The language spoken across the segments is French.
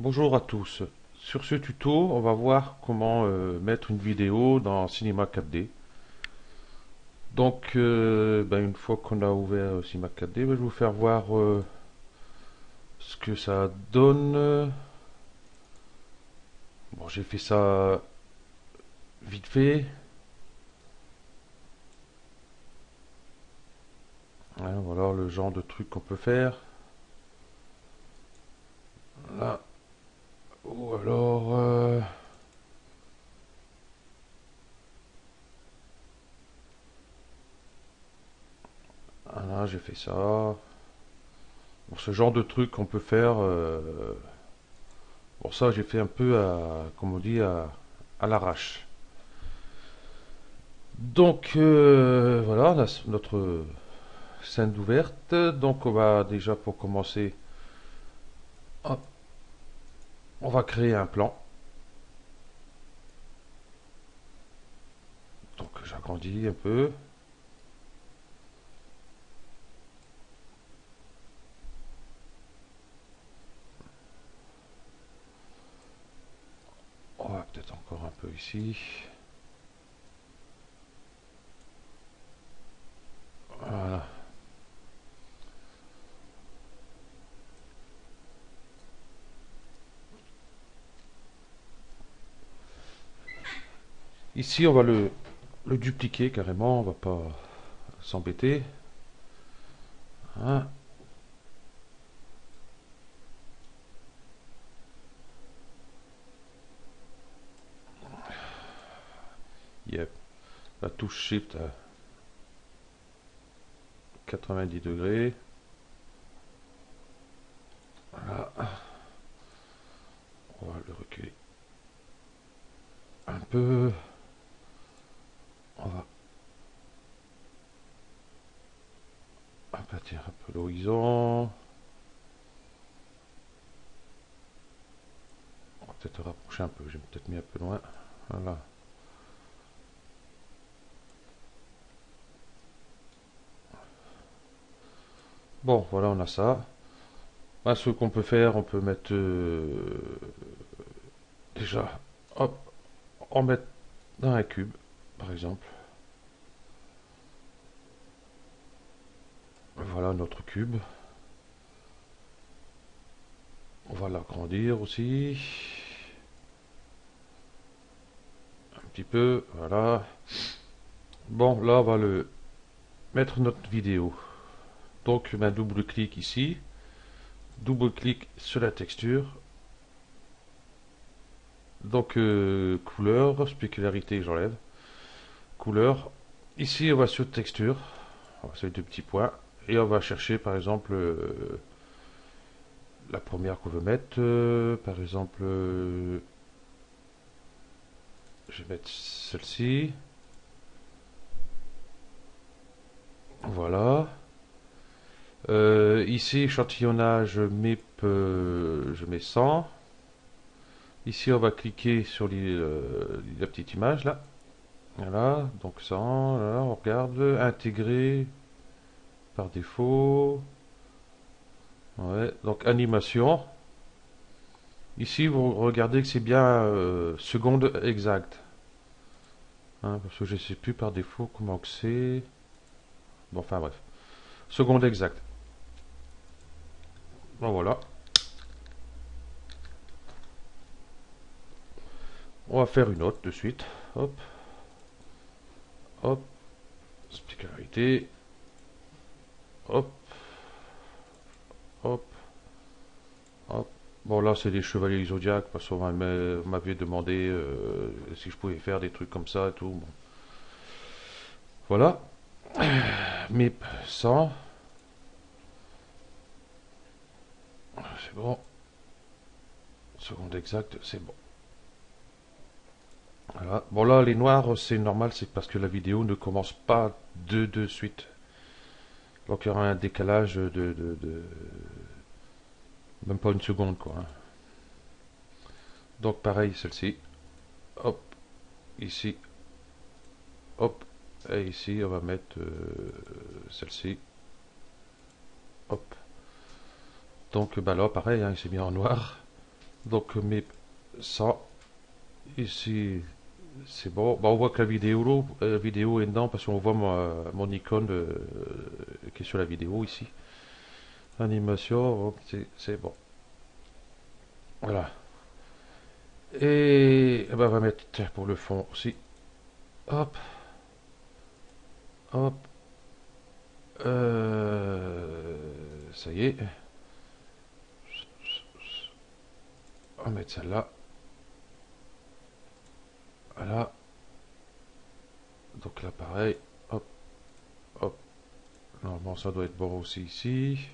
Bonjour à tous. Sur ce tuto, on va voir comment mettre une vidéo dans Cinema 4D. Donc, une fois qu'on a ouvert Cinema 4D, je vais vous faire voir ce que ça donne. Bon, j'ai fait ça vite fait. Hein, voilà le genre de truc qu'on peut faire. Là. Ou alors... voilà, j'ai fait ça. Bon, ce genre de truc qu'on peut faire... Bon, ça, j'ai fait un peu comme on dit, à l'arrache. Donc, voilà, notre scène d'ouverte. Donc, on va déjà, pour commencer, hop, on va créer un plan. Donc, j'agrandis un peu. On va peut-être encore un peu ici. Voilà. Ici, on va le dupliquer carrément. On va pas s'embêter. Hein. Yep. La touche Shift à 90 degrés. Voilà. On va le reculer un peu. On va aplatir un peu l'horizon. On va peut-être rapprocher un peu. J'ai peut-être mis un peu loin. Voilà. Bon, voilà, on a ça. Ce qu'on peut faire, on peut mettre déjà, hop, en mettre dans un cube, par exemple. Voilà notre cube. On va l'agrandir aussi. Un petit peu, voilà. Bon, là, on va le mettre notre vidéo. Donc, double-clic ici. Double-clic sur la texture. Donc, couleur, spécularité, j'enlève. Couleur. Ici, on va sur texture. On va sur les deux petits points. Et on va chercher, par exemple, la première qu'on veut mettre. Par exemple, je vais mettre celle-ci. Voilà. Ici, échantillonnage MIP, je mets 100. Ici, on va cliquer sur la petite image là. Voilà, donc 100. Là, on regarde. Intégrer par défaut. Ouais, donc animation. Ici, vous regardez que c'est bien seconde exacte. Hein, parce que je ne sais plus par défaut comment que c'est. Bon, enfin bref. Seconde exacte. Bon, voilà. On va faire une autre de suite. Hop, hop. Spécularité. Hop, hop, hop. Bon, là, c'est les chevaliers du zodiaque parce qu'on m'avait demandé si je pouvais faire des trucs comme ça et tout. Bon. Voilà. MIP 100. C'est bon. Seconde exacte, c'est bon. Voilà. Bon, là, les noirs, c'est normal, c'est parce que la vidéo ne commence pas de suite. Donc, il y aura un décalage même pas une seconde, quoi. Hein. Donc, pareil, celle-ci. Hop, ici. Hop, et ici, on va mettre celle-ci. Hop. Donc, bah là, pareil, hein, il s'est mis en noir. Donc MIP 100. Ici, c'est bon. Bah, on voit que la vidéo est dedans parce qu'on voit mon icône qui est sur la vidéo ici. Animation, hop, c'est bon. Voilà. Et bah, on va mettre tiens, pour le fond aussi. Hop, hop. Ça y est. On va mettre celle-là. Voilà. Donc là, pareil. Hop, hop. Normalement, ça doit être bon aussi ici.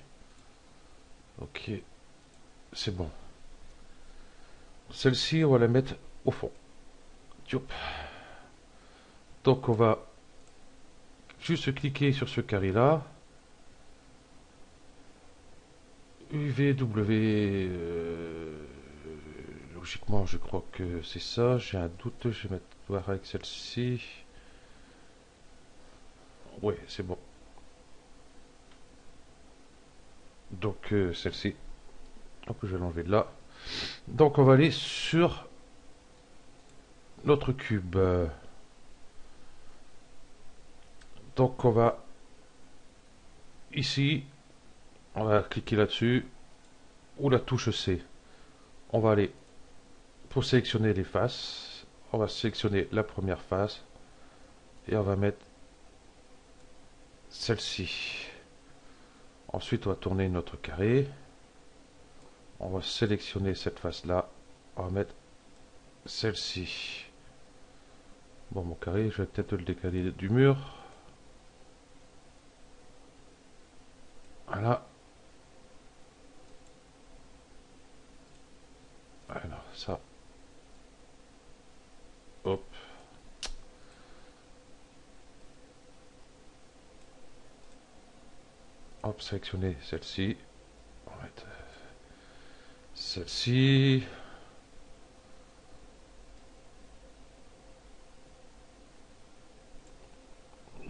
Ok, c'est bon. Celle-ci, on va la mettre au fond. Donc, on va juste cliquer sur ce carré-là. UVW. Logiquement, je crois que c'est ça. J'ai un doute. Je vais mettre voir avec celle-ci. Oui, c'est bon. Donc, celle-ci. Donc, je vais l'enlever de là. Donc, on va aller sur notre cube. Donc, on va ici. On va cliquer là-dessus. Ou la touche C. On va aller pour sélectionner les faces. On va sélectionner la première face. Et on va mettre celle-ci. Ensuite, on va tourner notre carré. On va sélectionner cette face-là. On va mettre celle-ci. Bon, mon carré, je vais peut-être le décaler du mur. Voilà. Alors, ça. Hop. Hop, sélectionner celle-ci. On va mettre celle-ci.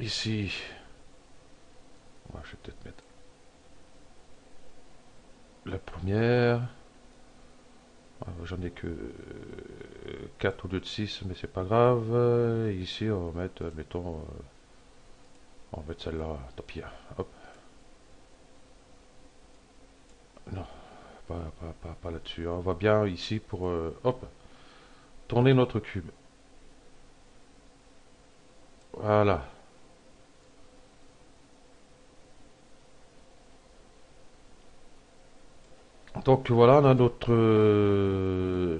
Ici. Ouais, je vais peut-être mettre la première. J'en ai que 4 au lieu de 6, mais c'est pas grave. Ici, on va mettre, mettons, on va mettre celle-là, tant pis. Hop. Non, pas là-dessus. On va bien ici pour, hop, tourner notre cube. Voilà. Donc voilà, on a notre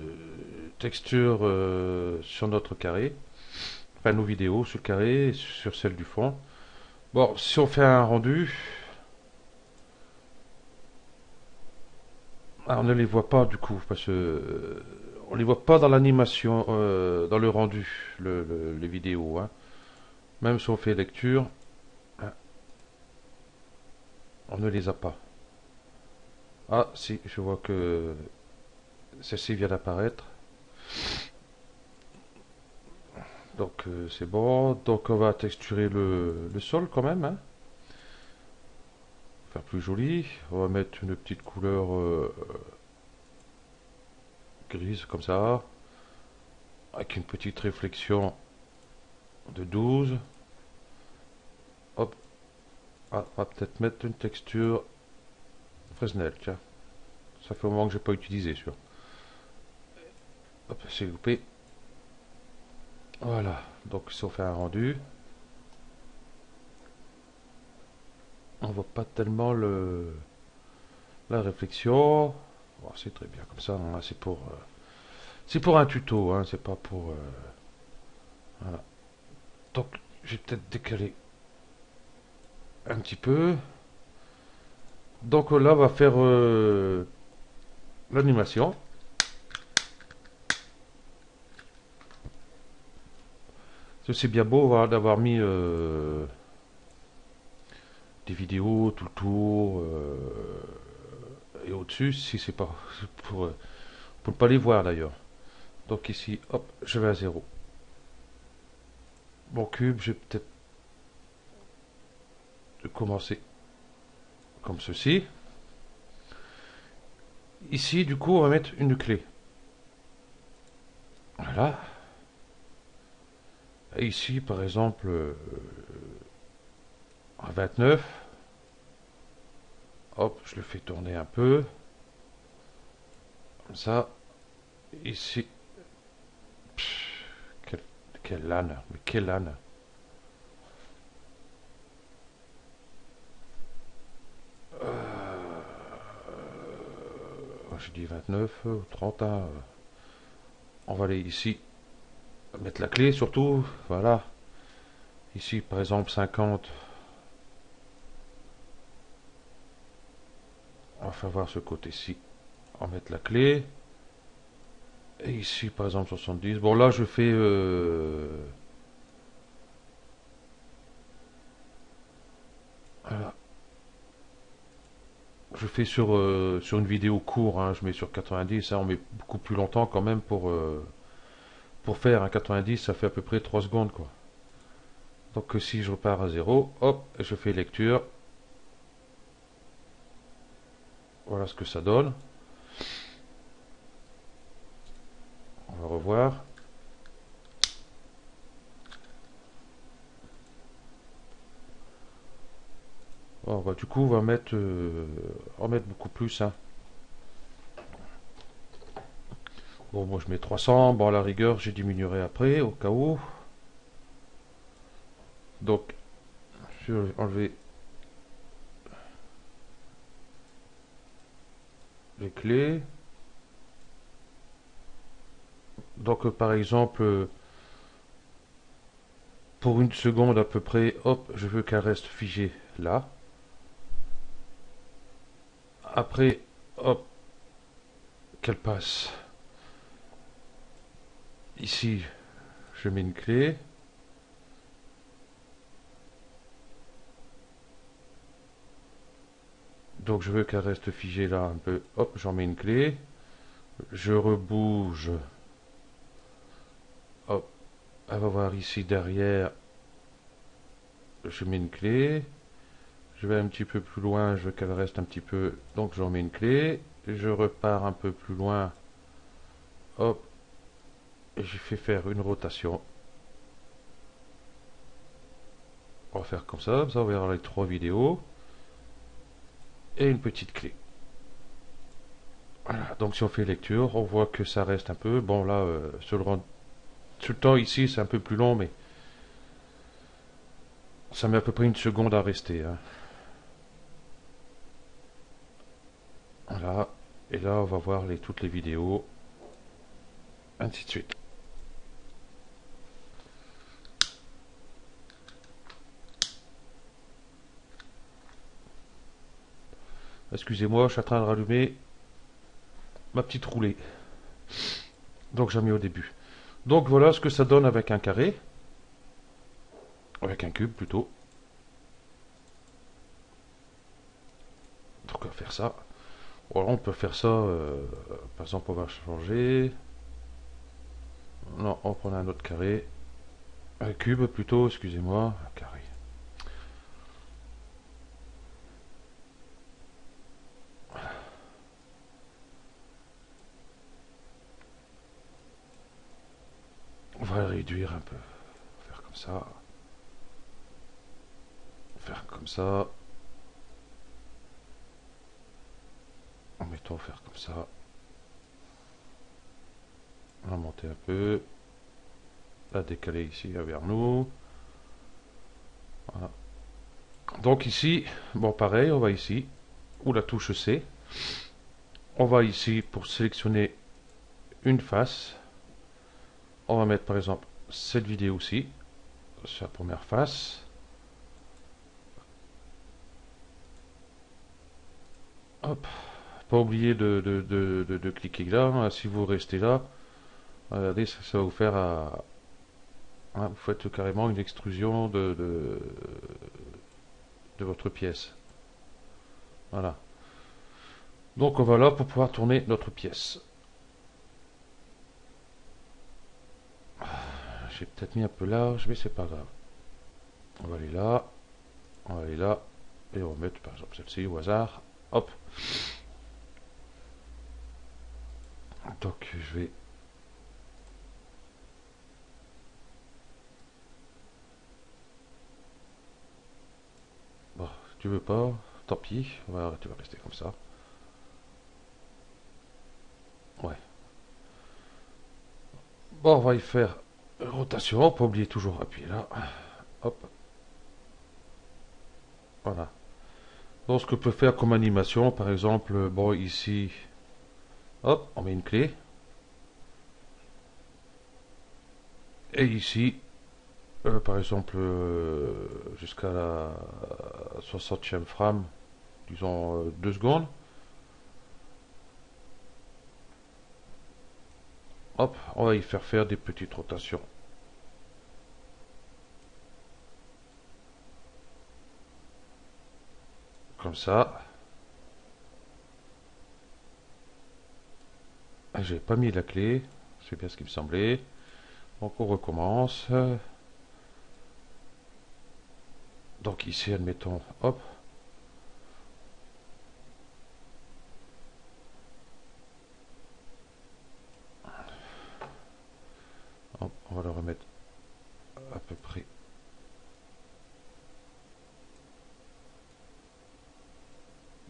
texture sur notre carré. Enfin, nos vidéos sur le carré et sur celle du fond. Bon, si on fait un rendu, on ne les voit pas du coup, parce que on les voit pas dans l'animation, dans le rendu, les vidéos. Hein. Même si on fait lecture, hein, on ne les a pas. Ah, si, je vois que celle-ci vient d'apparaître. Donc c'est bon. Donc on va texturer le sol quand même. Hein. Faire plus joli. On va mettre une petite couleur grise comme ça. Avec une petite réflexion de 12. Hop. Ah, on va peut-être mettre une texture Fresnel. Tiens. Ça fait un moment que j'ai pas utilisé celui-là. Hop, c'est loupé. Voilà. Donc si on fait un rendu. On voit pas tellement la réflexion. Bon, c'est très bien comme ça. Hein, c'est pour un tuto. Hein, c'est pas pour. Voilà. Donc, je vais peut-être décaler un petit peu. Donc là, on va faire l'animation. C'est bien beau voilà, d'avoir mis des vidéos tout le tour et au-dessus, si c'est pas pour ne pas les voir d'ailleurs. Donc ici, hop, je vais à 0. Mon cube, je vais peut-être commencer comme ceci. Ici, du coup, on va mettre une clé. Voilà. Et ici, par exemple, à 29, hop, je le fais tourner un peu, comme ça. Ici, quel, quelle âne, mais quelle âne. J'ai dit 29, 30, hein. On va aller ici, mettre la clé surtout, voilà. Ici, par exemple, 50. On va faire voir ce côté-ci. On va mettre la clé. Et ici, par exemple, 70. Bon, là, je fais... voilà. Je fais sur une vidéo courte, hein, je mets sur 90, hein, on met beaucoup plus longtemps quand même pour faire un 90, ça fait à peu près 3 secondes quoi. Donc si je repars à 0, hop, et je fais lecture, voilà ce que ça donne. On va revoir. Bon, bah, du coup, on va en mettre beaucoup plus. Hein. Bon, moi je mets 300. Bon, à la rigueur, j'ai diminuerai après, au cas où. Donc, je vais enlever les clés. Donc, par exemple, pour une seconde à peu près, hop, je veux qu'elle reste figée là. Après, hop, qu'elle passe ici, je mets une clé. Donc je veux qu'elle reste figée là un peu. Hop, j'en mets une clé. Je rebouge. Hop, elle va voir ici derrière. Je mets une clé. Je vais un petit peu plus loin, je veux qu'elle reste un petit peu. Donc j'en mets une clé. Je repars un peu plus loin. Hop, et j'ai fait faire une rotation. On va faire comme ça on va avoir les 3 vidéos. Et une petite clé. Voilà, donc si on fait lecture, on voit que ça reste un peu. Bon là, sur le temps ici, c'est un peu plus long, mais ça met à peu près une seconde à rester. Hein. Voilà, et là on va voir toutes les vidéos, ainsi de suite. Excusez-moi, je suis en train de rallumer ma petite roulée. Donc j'ai mis au début. Donc voilà ce que ça donne avec un carré. Avec un cube plutôt. Donc on va faire ça. Voilà, on peut faire ça. Par exemple, on va changer. Non, on prend un autre carré. Un cube plutôt, excusez-moi. Un carré. On va réduire un peu. Faire comme ça. Faire comme ça. En mettant faire comme ça. On va monter un peu. La décaler ici vers nous. Voilà. Donc ici, bon pareil, on va ici, ou la touche C. On va ici pour sélectionner une face. On va mettre par exemple cette vidéo-ci, c'est la première face. Hop, pas oublier de cliquer là, hein. Si vous restez là, regardez, ça va vous faire hein, vous faites carrément une extrusion de votre pièce. Voilà. Donc on va là pour pouvoir tourner notre pièce. J'ai peut-être mis un peu large, mais c'est pas grave. On va aller là, on va aller là, et on va mettre par exemple celle-ci au hasard. Hop. Donc je vais Tu veux pas? Tant pis, tu vas rester comme ça. Ouais. Bon, on va y faire rotation, pas oublier toujours appuyer là. Hop, voilà. Donc ce que peut faire comme animation, par exemple, bon ici, hop, on met une clé. Et ici, par exemple, jusqu'à la 60e frame, disons 2 secondes. Hop, on va y faire des petites rotations. Comme ça. J'ai pas mis la clé, c'est bien ce qui me semblait. Donc on recommence. Donc ici, admettons, hop. Hop, on va le remettre à peu près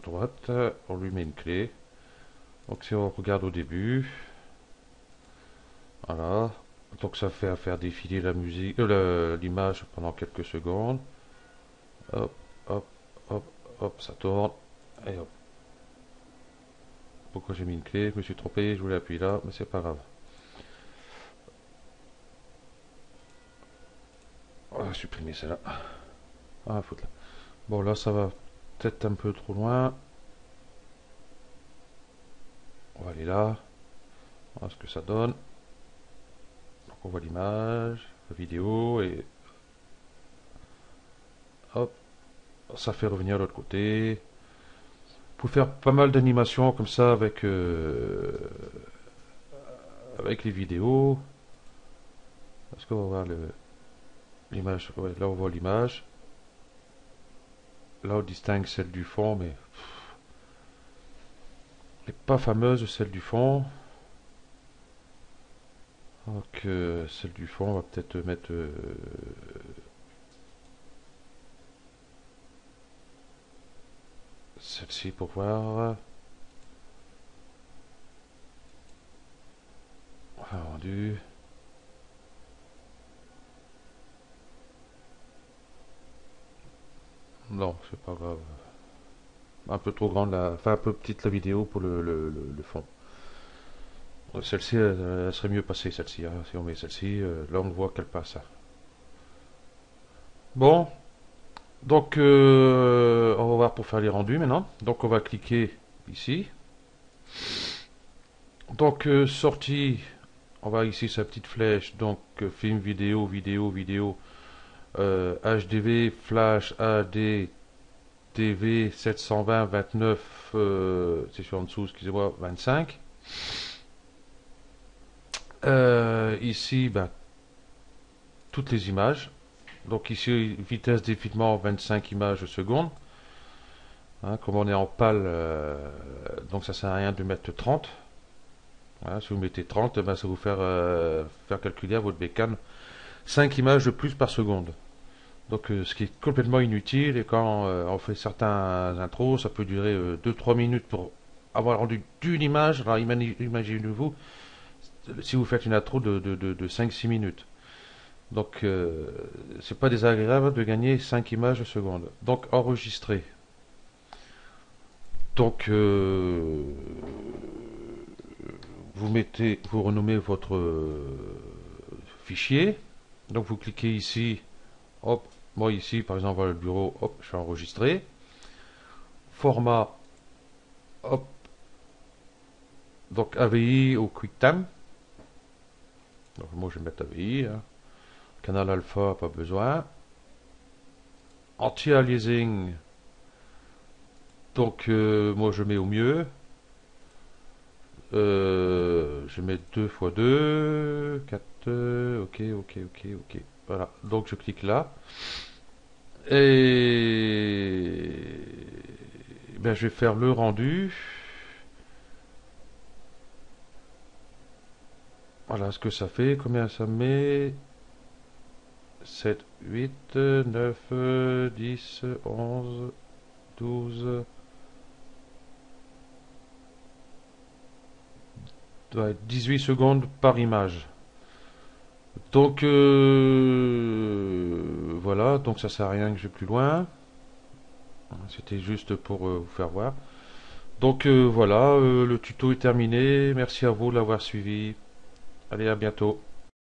droite. On lui met une clé. Donc si on regarde au début, voilà. Donc ça fait à faire défiler la musique, l'image pendant quelques secondes. Hop, hop, hop, hop, ça tourne. Et hop. Pourquoi j'ai mis une clé? Je me suis trompé, je voulais appuyer là, mais c'est pas grave. On va supprimer celle-là. Ah, foutre là. Bon, là, ça va peut-être un peu trop loin. On va aller là. Voilà ce que ça donne. Donc, on voit l'image, la vidéo, et hop, ça fait revenir de l'autre côté. Vous pouvez faire pas mal d'animations comme ça avec les vidéos. Est-ce qu'on va voir l'image? Ouais, là, on voit l'image. Là, on distingue celle du fond, mais elle n'est pas fameuse, celle du fond. Donc, celle du fond, on va peut-être mettre celle-ci pour voir. Rendu. Non, c'est pas grave. Un peu trop grande, enfin un peu petite la vidéo pour le fond. Celle-ci, elle serait mieux passée, celle-ci, hein. Si on met celle-ci, là on voit qu'elle passe, hein. Bon, donc on va voir pour faire les rendus maintenant. Donc on va cliquer ici. Donc sortie, on va ici sa petite flèche. Donc film, vidéo, vidéo, vidéo. HDV, Flash, AD, TV 720, 29, c'est sur en dessous, excusez-moi, 25. Ici, ben, toutes les images. Donc ici, vitesse d'évitement 25 images seconde. Hein, comme on est en PAL, donc ça sert à rien de mettre 30. Hein, si vous mettez 30, ben, ça va vous faire calculer à votre bécane 5 images de plus par seconde. Donc ce qui est complètement inutile, et quand on fait certains intros, ça peut durer 2-3 minutes pour avoir rendu d'une image. Alors imaginez-vous si vous faites une intro de 5-6 minutes. Donc c'est pas désagréable de gagner 5 images seconde. Donc enregistrer. Donc vous renommez votre fichier. Donc vous cliquez ici, hop, moi ici par exemple voilà le bureau, hop, je suis enregistré. Format, hop, donc AVI ou QuickTime. Donc moi je vais mettre AVI, hein. Canal alpha, pas besoin. Anti-aliasing, donc moi je mets au mieux. Je mets 2 x 2, 4, ok, ok, ok, ok. Voilà, donc je clique là. Et ben, je vais faire le rendu. Voilà ce que ça fait. Combien ça met? 7, 8, 9, 10, 11. 12, ouais, 18 secondes par image. Donc voilà, donc ça sert à rien que je vais plus loin. C'était juste pour vous faire voir. Donc voilà, le tuto est terminé. Merci à vous de l'avoir suivi. Allez, à bientôt.